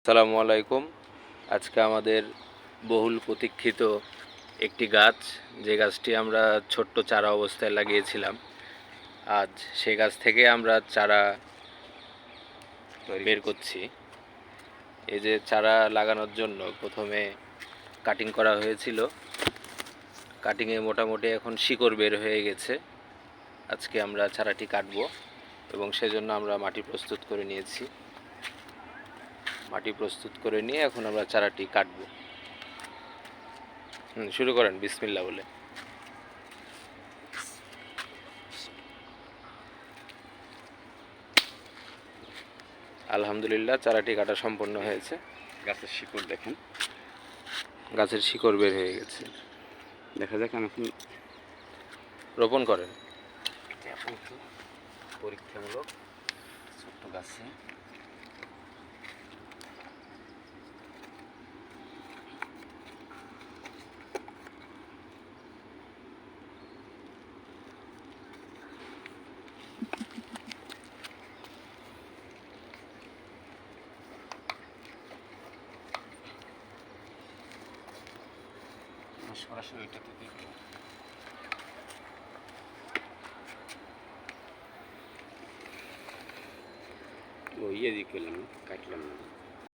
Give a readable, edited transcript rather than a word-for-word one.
আসসালামু আলাইকুম। আজকে আমাদের বহুল প্রতীক্ষিত একটি গাছ, যে গাছটি আমরা ছোট্ট চারা অবস্থায় লাগিয়েছিলাম, আজ সেই গাছ থেকে আমরা চারা বের করছি। এই যে চারা লাগানোর জন্য প্রথমে কাটিং করা হয়েছিল, কাটিংয়ে মোটামুটি এখন শিকড় বের হয়ে গেছে। আজকে আমরা চারাটি কাটবো এবং সেজন্য আমরা মাটি প্রস্তুত করে নিয়েছি। মাটি প্রস্তুত করে নিয়ে এখন আমরা চারাটি কাটবো। শুরু করেন বিসমিল্লাহ বলে। আলহামদুলিল্লাহ, চারাটি কাটা সম্পন্ন হয়েছে। গাছের শিকড় দেখেন, গাছের শিকড় বের হয়ে গেছে। দেখা যাক আমি এখন রোপণ করেন। এখন একটু পরীক্ষামূলক ছোট্ট গাছে সরাসরি ওইটাতে দেখব। ও ইয়ে দিয়ে করলাম, কাটলাম না।